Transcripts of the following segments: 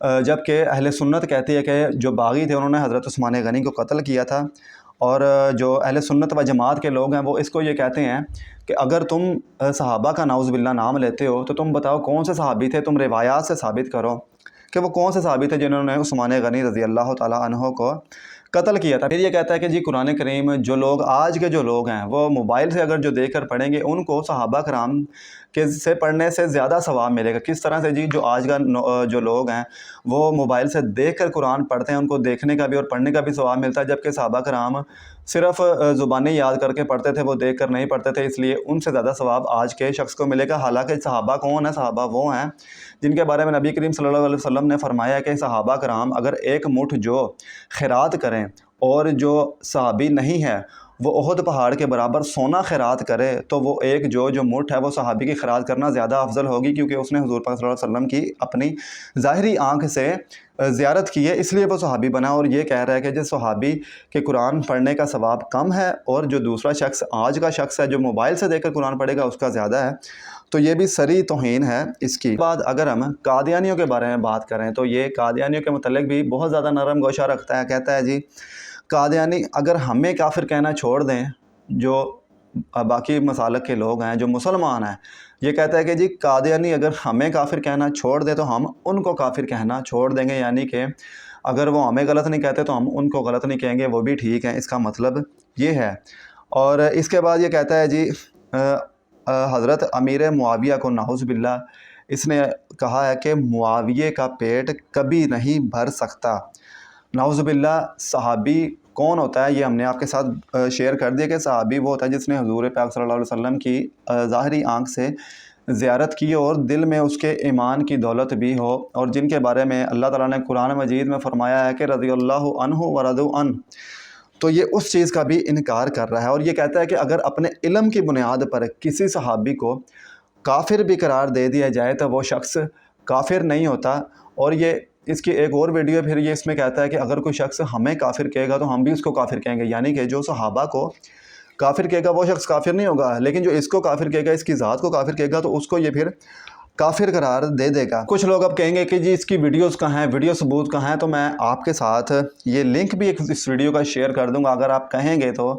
جبکہ اہل سنت کہتی ہے کہ جو باغی تھے انہوں نے حضرت عثمان غنی کو قتل کیا تھا، اور جو اہل سنت و جماعت کے لوگ ہیں وہ اس کو یہ کہتے ہیں کہ اگر تم صحابہ کا نعوذ باللہ نام لیتے ہو تو تم بتاؤ کون سے صحابی تھے، تم روایات سے ثابت کرو کہ وہ کون سے صحابی تھے جنہوں نے عثمان غنی رضی اللہ تعالیٰ عنہ کو قتل کیا تھا۔ پھر یہ کہتا ہے کہ جی قرآن کریم جو لوگ آج کے جو لوگ ہیں وہ موبائل سے اگر جو دیکھ کر پڑھیں گے ان کو صحابہ کرام کے سے پڑھنے سے زیادہ ثواب ملے گا۔ کس طرح سے جی؟ جو آج کا جو لوگ ہیں وہ موبائل سے دیکھ کر قرآن پڑھتے ہیں، ان کو دیکھنے کا بھی اور پڑھنے کا بھی ثواب ملتا ہے، جبکہ صحابہ کرام صرف زبانی یاد کر کے پڑھتے تھے، وہ دیکھ کر نہیں پڑھتے تھے، اس لیے ان سے زیادہ ثواب آج کے شخص کو ملے گا۔ حالانکہ صحابہ کون ہیں؟ صحابہ وہ ہیں جن کے بارے میں نبی کریم صلی اللہ علیہ وسلم نے فرمایا کہ صحابہ کرام اگر ایک مٹھ جو خیرات کریں اور جو صحابی نہیں ہے وہ احد پہاڑ کے برابر سونا خیرات کرے تو وہ ایک جو مٹھ ہے وہ صحابی کی خیرات کرنا زیادہ افضل ہوگی، کیونکہ اس نے حضور پاک صلی اللہ علیہ وسلم کی اپنی ظاہری آنکھ سے زیارت کی ہے، اس لیے وہ صحابی بنا۔ اور یہ کہہ رہا ہے کہ جس صحابی کے قرآن پڑھنے کا ثواب کم ہے اور جو دوسرا شخص آج کا شخص ہے جو موبائل سے دیکھ کر قرآن پڑھے گا اس کا زیادہ ہے، تو یہ بھی صریح توہین ہے اس کی۔ بعد اگر ہم قادیانیوں کے بارے میں بات کریں تو یہ قادیانیوں کے متعلق بھی بہت زیادہ نرم گوشہ رکھتا ہے۔ کہتا ہے جی قادیانی اگر ہمیں کافر کہنا چھوڑ دیں، جو باقی مسالک کے لوگ ہیں جو مسلمان ہیں، یہ کہتا ہے کہ جی قادیانی اگر ہمیں کافر کہنا چھوڑ دیں تو ہم ان کو کافر کہنا چھوڑ دیں گے، یعنی کہ اگر وہ ہمیں غلط نہیں کہتے تو ہم ان کو غلط نہیں کہیں گے، وہ بھی ٹھیک ہیں، اس کا مطلب یہ ہے۔ اور اس کے بعد یہ کہتا ہے جی حضرت امیر معاویہ کو نعوذ باللہ اس نے کہا ہے کہ معاویہ کا پیٹ کبھی نہیں بھر سکتا۔ نعوذ باللہ صحابی کون ہوتا ہے یہ ہم نے آپ کے ساتھ شیئر کر دیا کہ صحابی وہ ہوتا ہے جس نے حضور پاک صلی اللہ علیہ وسلم کی ظاہری آنکھ سے زیارت کی اور دل میں اس کے ایمان کی دولت بھی ہو، اور جن کے بارے میں اللہ تعالیٰ نے قرآن مجید میں فرمایا ہے کہ رضی اللہ عنہ ورضوا عنہ، تو یہ اس چیز کا بھی انکار کر رہا ہے۔ اور یہ کہتا ہے کہ اگر اپنے علم کی بنیاد پر کسی صحابی کو کافر بھی قرار دے دیا جائے تو وہ شخص کافر نہیں ہوتا۔ اور یہ اس کی ایک اور ویڈیو پھر یہ اس میں کہتا ہے کہ اگر کوئی شخص ہمیں کافر کہے گا تو ہم بھی اس کو کافر کہیں گے، یعنی کہ جو صحابہ کو کافر کہے گا وہ شخص کافر نہیں ہوگا، لیکن جو اس کو کافر کہے گا، اس کی ذات کو کافر کہے گا تو اس کو یہ پھر کافر قرار دے دے گا۔ کچھ لوگ اب کہیں گے کہ جی اس کی ویڈیوز کہاں ہیں، ویڈیو ثبوت کہاں ہیں، تو میں آپ کے ساتھ یہ لنک بھی اس ویڈیو کا شیئر کر دوں گا۔ اگر آپ کہیں گے تو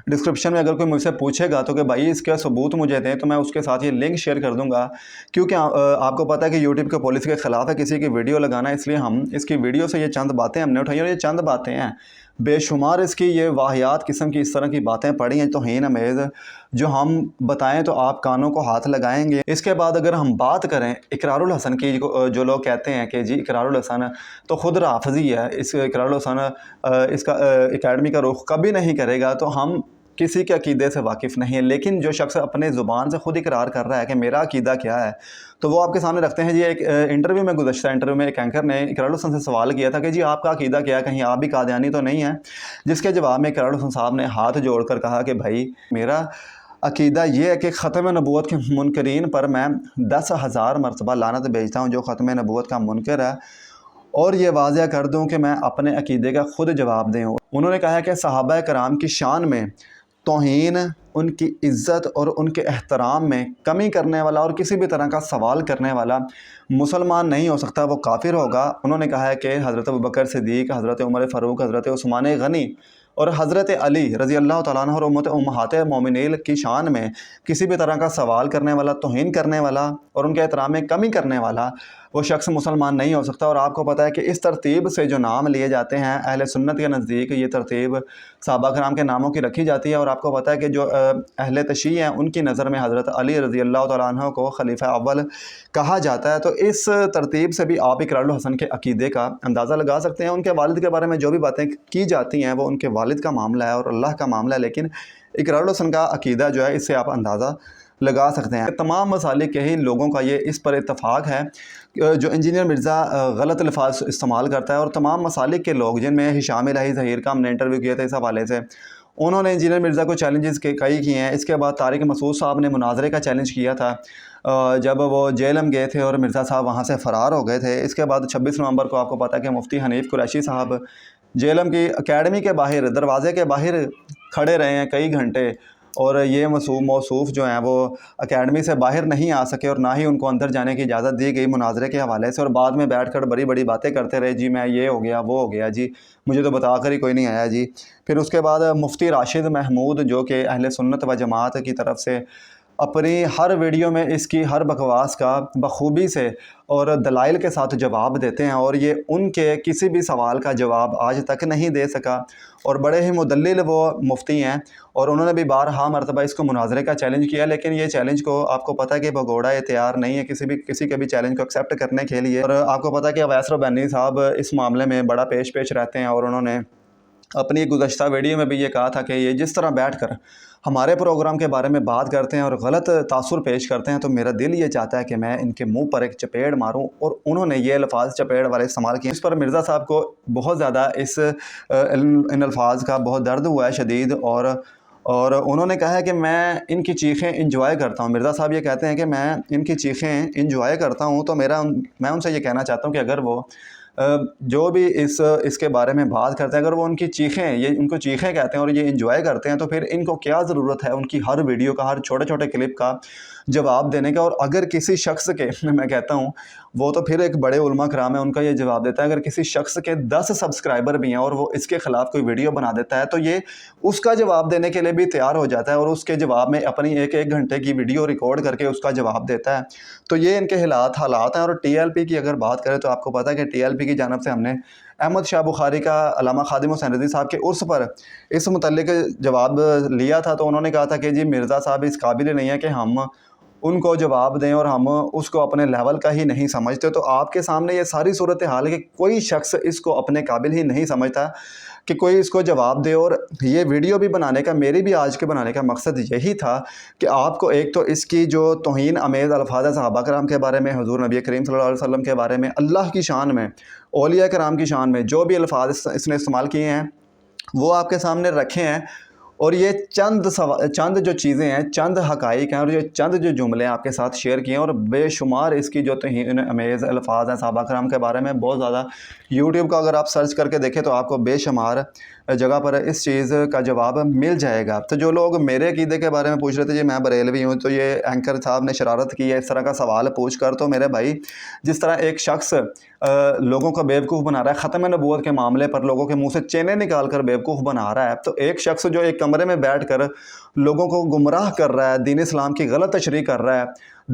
ڈسکرپشن میں اگر کوئی مجھ سے پوچھے گا تو کہ بھائی اس کا ثبوت مجھے دیں، تو میں اس کے ساتھ یہ لنک شیئر کر دوں گا، کیونکہ آپ کو پتہ ہے کہ یوٹیوب کے پالیسی کے خلاف ہے کسی کی ویڈیو لگانا، اس لیے ہم اس کی ویڈیو سے یہ چند باتیں ہم نے اٹھائی، اور یہ چند باتیں ہیں، بے شمار اس کی یہ واہیات قسم کی اس طرح کی باتیں پڑھی ہیں توہین امیز، جو ہم بتائیں تو آپ کانوں کو ہاتھ لگائیں گے۔ اس کے بعد اگر ہم بات کریں اقرار الحسن کی، جو لوگ کہتے ہیں کہ جی اقرار الحسن تو خود رافضی ہے، اس اقرار الحسن اس کا اکیڈمی کا رخ کبھی نہیں کرے گا، تو ہم کسی کے عقیدے سے واقف نہیں ہے۔ لیکن جو شخص اپنے زبان سے خود اقرار کر رہا ہے کہ میرا عقیدہ کیا ہے، تو وہ آپ کے سامنے رکھتے ہیں۔ جی ایک انٹرویو میں گزشتہ انٹرویو میں ایک اینکر نے اقرار الحسن سے سوال کیا تھا کہ جی آپ کا عقیدہ کیا ہے، کہیں آپ بھی قادیانی تو نہیں ہیں، جس کے جواب میں اقرار الحسن صاحب نے ہاتھ جوڑ کر کہا کہ بھائی میرا عقیدہ یہ ہے کہ ختم نبوت کے منکرین پر میں 10,000 مرتبہ لعنت بھیجتا ہوں جو ختم نبوت کا منکر ہے، اور یہ واضح کر دوں کہ میں اپنے عقیدے کا خود جواب دے ہوں۔ انہوں نے کہا کہ صحابہ کرام کی شان میں توہین، ان کی عزت اور ان کے احترام میں کمی کرنے والا اور کسی بھی طرح کا سوال کرنے والا مسلمان نہیں ہو سکتا، وہ کافر ہوگا۔ انہوں نے کہا ہے کہ حضرت ابوبکر صدیق، حضرت عمر فاروق، حضرت عثمان غنی اور حضرت علی رضی اللہ تعالیٰ عنہ اور امہات مومنین کی شان میں کسی بھی طرح کا سوال کرنے والا، توہین کرنے والا اور ان کے احترام میں کمی کرنے والا وہ شخص مسلمان نہیں ہو سکتا۔ اور آپ کو پتہ ہے کہ اس ترتیب سے جو نام لیے جاتے ہیں اہل سنت کے نزدیک، یہ ترتیب صحابہ کرام کے ناموں کی رکھی جاتی ہے، اور آپ کو پتہ ہے کہ جو اہل تشیع ہیں ان کی نظر میں حضرت علی رضی اللہ تعالیٰ عنہ کو خلیفہ اول کہا جاتا ہے۔ تو اس ترتیب سے بھی آپ اقرار الحسن کے عقیدے کا اندازہ لگا سکتے ہیں۔ ان کے والد کے بارے میں جو بھی باتیں کی جاتی ہیں وہ ان کے والد کا معاملہ ہے اور اللہ کا معاملہ ہے، لیکن اقرار الحسن کا عقیدہ جو ہے اس سے آپ اندازہ لگا سکتے ہیں۔ تمام مسالک کے ہی لوگوں کا یہ اس پر اتفاق ہے جو انجینئر مرزا غلط الفاظ استعمال کرتا ہے، اور تمام مسالک کے لوگ جن میں ہشام الہی ظہیر کا ہم نے انٹرویو کیا تھا اس حوالے سے، انہوں نے انجینئر مرزا کو چیلنجز کئی کیے ہیں۔ اس کے بعد طارق مسعود صاحب نے مناظرے کا چیلنج کیا تھا جب وہ جیلم گئے تھے اور مرزا صاحب وہاں سے فرار ہو گئے تھے۔ اس کے بعد 26 نومبر کو آپ کو پتہ ہے کہ مفتی حنیف قریشی صاحب جیلم کی اکیڈمی کے باہر دروازے کے باہر کھڑے رہے ہیں کئی گھنٹے، اور یہ موصوف جو ہیں وہ اکیڈمی سے باہر نہیں آ سکے اور نہ ہی ان کو اندر جانے کی اجازت دی گئی مناظرے کے حوالے سے، اور بعد میں بیٹھ کر بڑی بڑی باتیں کرتے رہے، جی میں یہ ہو گیا وہ ہو گیا، جی مجھے تو بتا کر ہی کوئی نہیں آیا جی۔ پھر اس کے بعد مفتی راشد محمود جو کہ اہل سنت و جماعت کی طرف سے اپنی ہر ویڈیو میں اس کی ہر بکواس کا بخوبی سے اور دلائل کے ساتھ جواب دیتے ہیں، اور یہ ان کے کسی بھی سوال کا جواب آج تک نہیں دے سکا، اور بڑے ہی مدلل وہ مفتی ہیں، اور انہوں نے بھی بارہا مرتبہ اس کو مناظرے کا چیلنج کیا، لیکن یہ چیلنج کو آپ کو پتہ ہے کہ بھگوڑا یہ تیار نہیں ہے کسی کے بھی چیلنج کو ایکسیپٹ کرنے کے لیے۔ اور آپ کو پتہ ہے کہ اویس ربانی صاحب اس معاملے میں بڑا پیش رہتے ہیں، اور انہوں نے اپنی گزشتہ ویڈیو میں بھی یہ کہا تھا کہ یہ جس طرح بیٹھ کر ہمارے پروگرام کے بارے میں بات کرتے ہیں اور غلط تاثر پیش کرتے ہیں، تو میرا دل یہ چاہتا ہے کہ میں ان کے منہ پر ایک چپیڑ ماروں، اور انہوں نے یہ الفاظ چپیڑ والے استعمال کیے، اس پر مرزا صاحب کو بہت زیادہ ان الفاظ کا بہت درد ہوا ہے شدید، اور انہوں نے کہا ہے کہ میں ان کی چیخیں انجوائے کرتا ہوں۔ مرزا صاحب یہ کہتے ہیں کہ میں ان کی چیخیں انجوائے کرتا ہوں، تو میں ان سے یہ کہنا چاہتا ہوں کہ اگر وہ جو بھی اس کے بارے میں بات کرتے ہیں، اگر وہ ان کی چیخیں، یہ ان کو چیخیں کہتے ہیں اور یہ انجوائے کرتے ہیں، تو پھر ان کو کیا ضرورت ہے ان کی ہر ویڈیو کا، ہر چھوٹے چھوٹے کلپ کا جواب دینے کا؟ اور اگر کسی شخص کے میں کہتا ہوں وہ تو پھر ایک بڑے علماء کرام ہیں، ان کا یہ جواب دیتا ہے، اگر کسی شخص کے 10 سبسکرائبر بھی ہیں اور وہ اس کے خلاف کوئی ویڈیو بنا دیتا ہے، تو یہ اس کا جواب دینے کے لیے بھی تیار ہو جاتا ہے، اور اس کے جواب میں اپنی ایک گھنٹے کی ویڈیو ریکارڈ کر کے اس کا جواب دیتا ہے۔ تو یہ ان کے حالات ہیں۔ اور ٹی ایل پی کی اگر بات کریں تو آپ کو پتہ ہے کہ ٹی ایل پی کی جانب سے ہم نے احمد شاہ بخاری کا علامہ خادم حسین رضوی صاحب کے عرس پر اس متعلق جواب لیا تھا، تو انہوں نے کہا تھا کہ جی مرزا صاحب اس قابل نہیں ہے کہ ہم ان کو جواب دیں، اور ہم اس کو اپنے لیول کا ہی نہیں سمجھتے۔ تو آپ کے سامنے یہ ساری صورتحال ہے کہ کوئی شخص اس کو اپنے قابل ہی نہیں سمجھتا کہ کوئی اس کو جواب دے۔ اور یہ ویڈیو بھی بنانے کا، میری بھی آج کے بنانے کا مقصد یہی تھا کہ آپ کو ایک تو اس کی جو توہین امیز الفاظ صحابہ کرام کے بارے میں، حضور نبی کریم صلی اللہ علیہ وسلم کے بارے میں، اللہ کی شان میں، اولیاء کرام کی شان میں جو بھی الفاظ اس نے استعمال کیے ہیں وہ آپ کے سامنے رکھے ہیں، اور یہ چند جو چیزیں ہیں، چند حقائق ہیں، اور یہ چند جو جملے آپ کے ساتھ شیئر کیے ہیں، اور بے شمار اس کی جو توہین امیز الفاظ ہیں صحابہ کرام کے بارے میں بہت زیادہ، یوٹیوب کا اگر آپ سرچ کر کے دیکھیں تو آپ کو بے شمار جگہ پر اس چیز کا جواب مل جائے گا۔ تو جو لوگ میرے عقیدے کے بارے میں پوچھ رہے تھے، جی میں بریلوی ہوں، تو یہ اینکر صاحب نے شرارت کی ہے اس طرح کا سوال پوچھ کر، تو میرے بھائی جس طرح ایک شخص لوگوں کو بیوقوف بنا رہا ہے ختم نبوت کے معاملے پر، لوگوں کے منہ سے چینیں نکال کر بیوقوف بنا رہا ہے، تو ایک شخص جو ایک کمرے میں بیٹھ کر لوگوں کو گمراہ کر رہا ہے، دین اسلام کی غلط تشریح کر رہا ہے،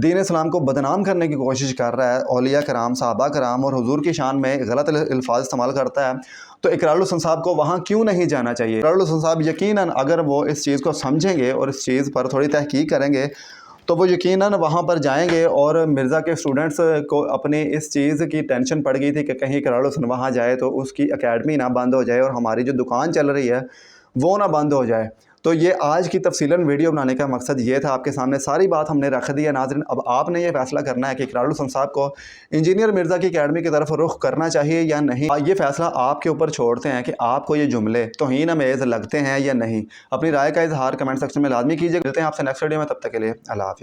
دین اسلام کو بدنام کرنے کی کوشش کر رہا ہے، اولیاء کرام، صحابہ کرام اور حضور کی شان میں غلط الفاظ استعمال کرتا ہے، تو اقرار الحسن صاحب کو وہاں کیوں نہیں جانا چاہیے؟ اقرار الحسن صاحب یقیناً اگر وہ اس چیز کو سمجھیں گے اور اس چیز پر تھوڑی تحقیق کریں گے تو وہ یقیناً وہاں پر جائیں گے، اور مرزا کے اسٹوڈنٹس کو اپنی اس چیز کی ٹینشن پڑ گئی تھی کہ کہیں اقرار الحسن وہاں جائے تو اس کی اکیڈمی نہ بند ہو جائے اور ہماری جو دکان چل رہی ہے وہ نہ بند ہو جائے۔ تو یہ آج کی تفصیلاً ویڈیو بنانے کا مقصد یہ تھا، آپ کے سامنے ساری بات ہم نے رکھ دی ہے۔ ناظرین اب آپ نے یہ فیصلہ کرنا ہے کہ اقرار الحسن صاحب کو انجینئر مرزا کی اکیڈمی کی طرف رخ کرنا چاہیے یا نہیں۔ یہ فیصلہ آپ کے اوپر چھوڑتے ہیں کہ آپ کو یہ جملے توہین امیز لگتے ہیں یا نہیں۔ اپنی رائے کا اظہار کمنٹ سیکشن میں لازمی کیجیے۔ ملتے ہیں آپ سے نیکسٹ ویڈیو میں، تب تک کے لیے اللہ حافظ۔